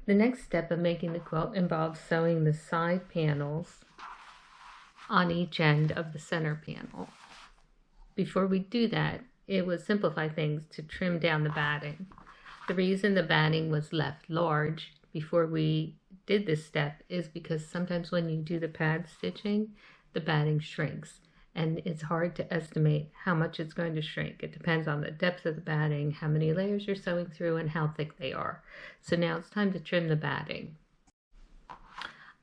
The next step of making the quilt involves sewing the side panels on each end of the center panel. Before we do that, it would simplify things to trim down the batting. The reason the batting was left large before we did this step is because sometimes when you do the pad stitching, the batting shrinks, and it's hard to estimate how much it's going to shrink. It depends on the depth of the batting, how many layers you're sewing through, and how thick they are. So now it's time to trim the batting.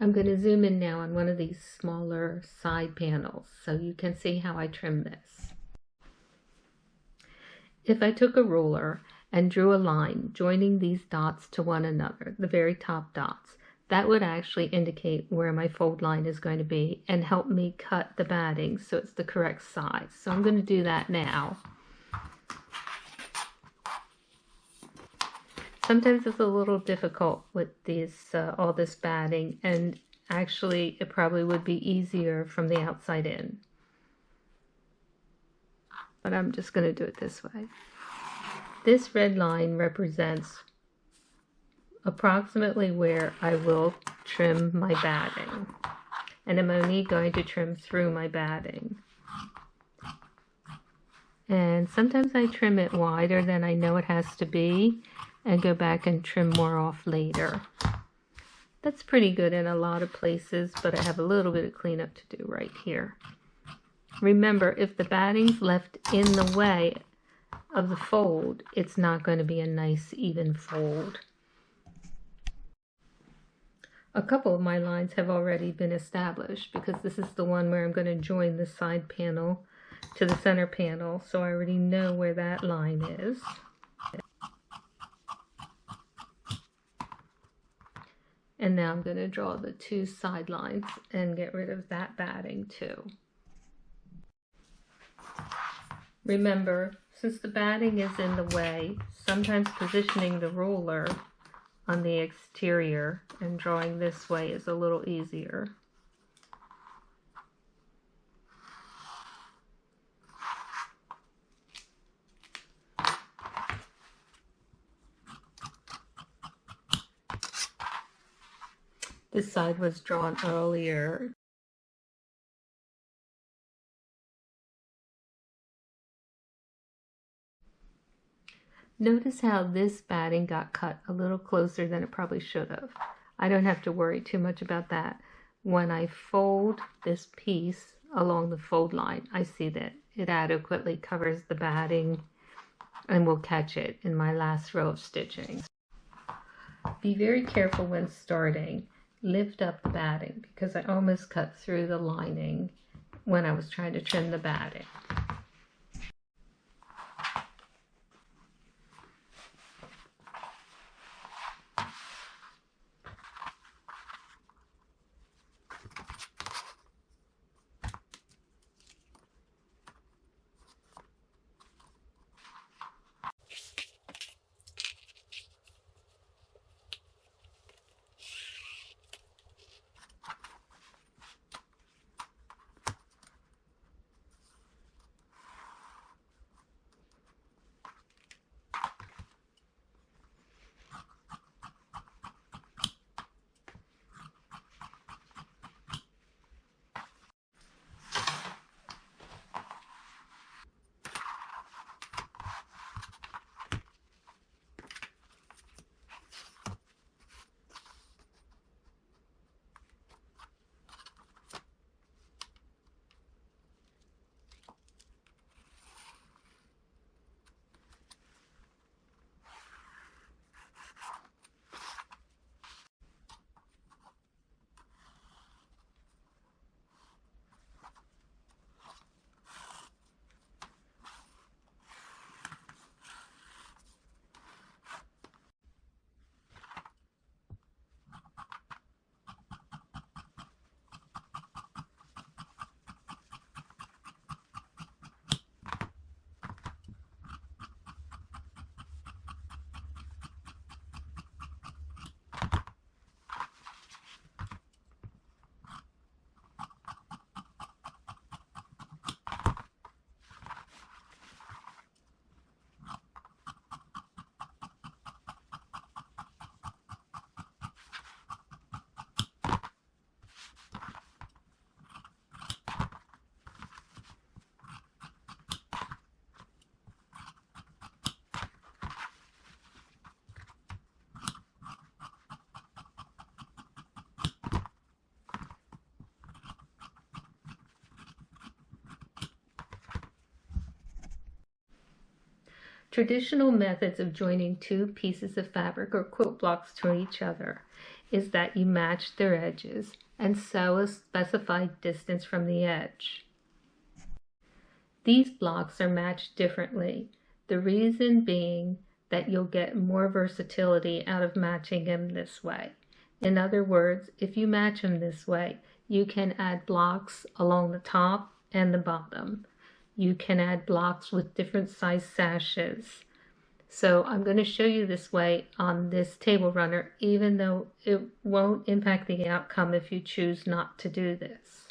I'm going to zoom in now on one of these smaller side panels so you can see how I trim this. If I took a ruler and drew a line joining these dots to one another, the very top dots, that would actually indicate where my fold line is going to be and help me cut the batting so it's the correct size. So I'm going to do that now. Sometimes it's a little difficult with these all this batting, and actually it probably would be easier from the outside in. But I'm just going to do it this way. This red line represents approximately where I will trim my batting, and I'm only going to trim through my batting. And sometimes I trim it wider than I know it has to be and go back and trim more off later. That's pretty good in a lot of places, but I have a little bit of cleanup to do right here. Remember, if the batting's left in the way of the fold, it's not going to be a nice even fold. A couple of my lines have already been established because this is the one where I'm going to join the side panel to the center panel, so I already know where that line is. And now I'm going to draw the two side lines and get rid of that batting too. Remember, since the batting is in the way, sometimes positioning the ruler on the exterior and drawing this way is a little easier. This side was drawn earlier. Notice how this batting got cut a little closer than it probably should have. I don't have to worry too much about that. When I fold this piece along the fold line, I see that it adequately covers the batting and will catch it in my last row of stitching. Be very careful when starting. Lift up the batting because I almost cut through the lining when I was trying to trim the batting. Traditional methods of joining two pieces of fabric or quilt blocks to each other is that you match their edges and sew a specified distance from the edge. These blocks are matched differently, the reason being that you'll get more versatility out of matching them this way. In other words, if you match them this way, you can add blocks along the top and the bottom. You can add blocks with different size sashes. So I'm going to show you this way on this table runner, even though it won't impact the outcome if you choose not to do this.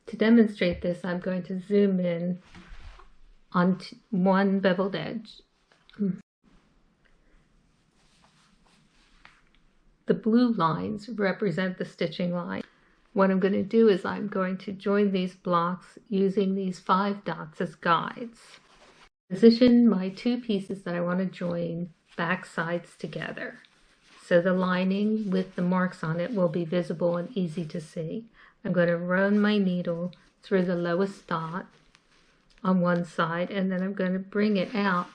To demonstrate this, I'm going to zoom in on one beveled edge. The blue lines represent the stitching line. What I'm going to do is I'm going to join these blocks using these 5 dots as guides. Position my 2 pieces that I want to join back sides together, so the lining with the marks on it will be visible and easy to see. I'm going to run my needle through the lowest dot on one side, and then I'm going to bring it out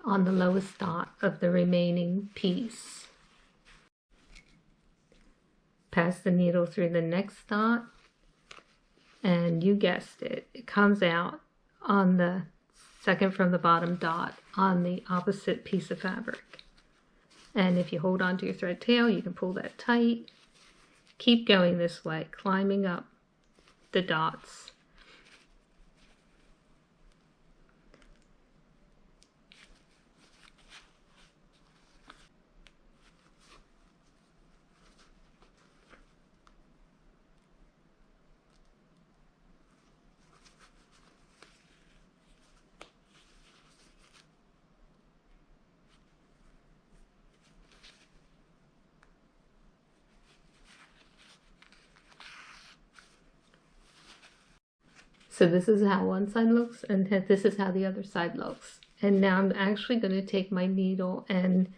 on the lowest dot of the remaining piece. Pass the needle through the next dot, and you guessed it, it comes out on the second from the bottom dot on the opposite piece of fabric. And if you hold on to your thread tail, you can pull that tight. Keep going this way, climbing up the dots. So this is how one side looks, and this is how the other side looks. And now I'm actually going to take my needle and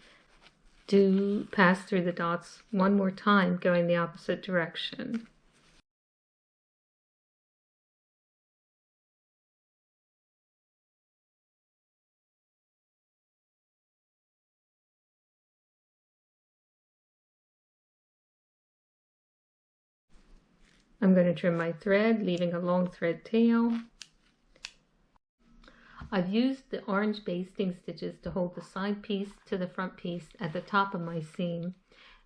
pass through the dots one more time, going the opposite direction. I'm going to trim my thread, leaving a long thread tail. I've used the orange basting stitches to hold the side piece to the front piece at the top of my seam.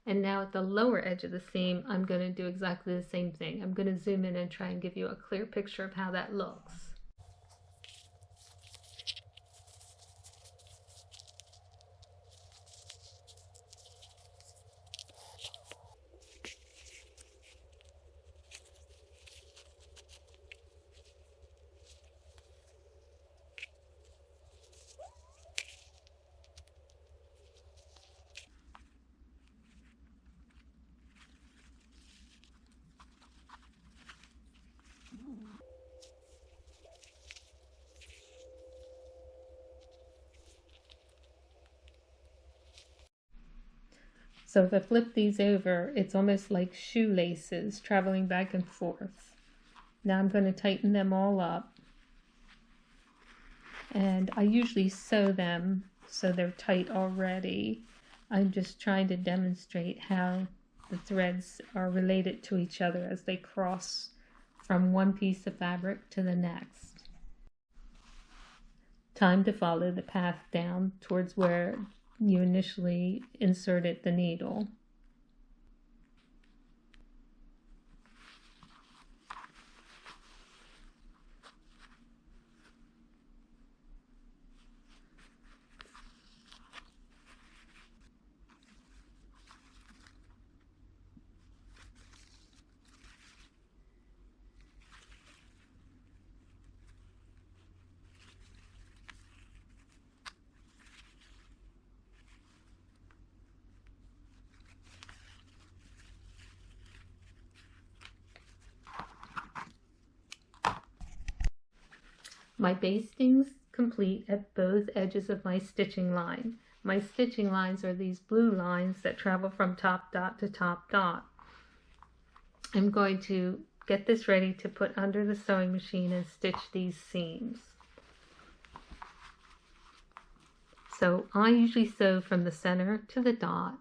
And now at the lower edge of the seam, I'm going to do exactly the same thing. I'm going to zoom in and try and give you a clear picture of how that looks. So if I flip these over, it's almost like shoelaces traveling back and forth. Now I'm going to tighten them all up. And I usually sew them so they're tight already. I'm just trying to demonstrate how the threads are related to each other as they cross from one piece of fabric to the next. Time to follow the path down towards where you initially inserted the needle. My basting's complete at both edges of my stitching line. My stitching lines are these blue lines that travel from top dot to top dot. I'm going to get this ready to put under the sewing machine and stitch these seams. So I usually sew from the center to the dot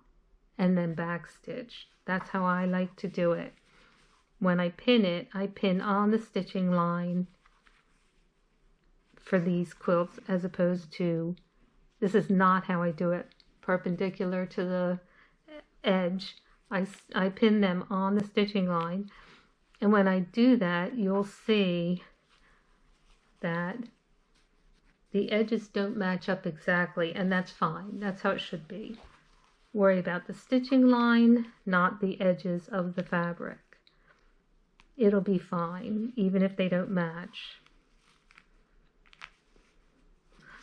and then back stitch. That's how I like to do it. When I pin it, I pin on the stitching line for these quilts, as opposed to, this is not how I do it, perpendicular to the edge. I pin them on the stitching line, and when I do that, you'll see that the edges don't match up exactly, and that's fine. That's how it should be. Worry about the stitching line, not the edges of the fabric. It'll be fine, even if they don't match.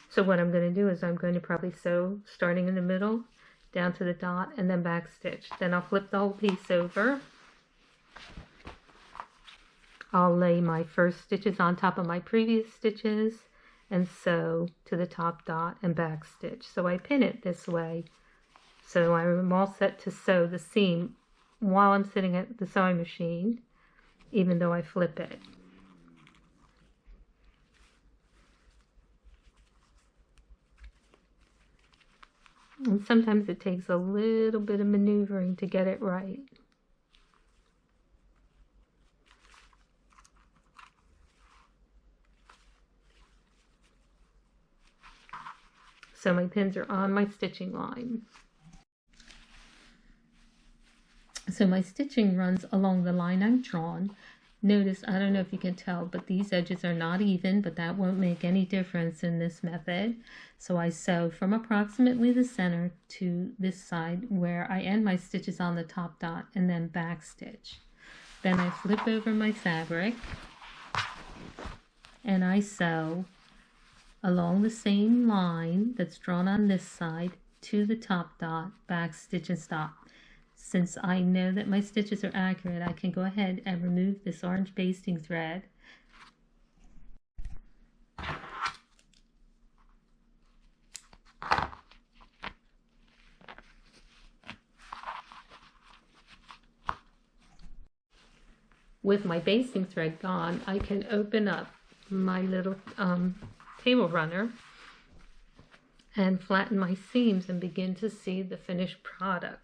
So what I'm going to do is I'm going to probably sew starting in the middle down to the dot and then back stitch. Then I'll flip the whole piece over. I'll lay my first stitches on top of my previous stitches and sew to the top dot and back stitch. So I pin it this way. So I'm all set to sew the seam while I'm sitting at the sewing machine, even though I flip it. And sometimes it takes a little bit of maneuvering to get it right. So my pins are on my stitching line. So my stitching runs along the line I've drawn. Notice, I don't know if you can tell, but these edges are not even, but that won't make any difference in this method. So I sew from approximately the center to this side where I end my stitches on the top dot and then back stitch. Then I flip over my fabric and I sew along the same line that's drawn on this side to the top dot, back stitch and stop. Since I know that my stitches are accurate, I can go ahead and remove this orange basting thread. With my basting thread gone, I can open up my little table runner and flatten my seams and begin to see the finished product.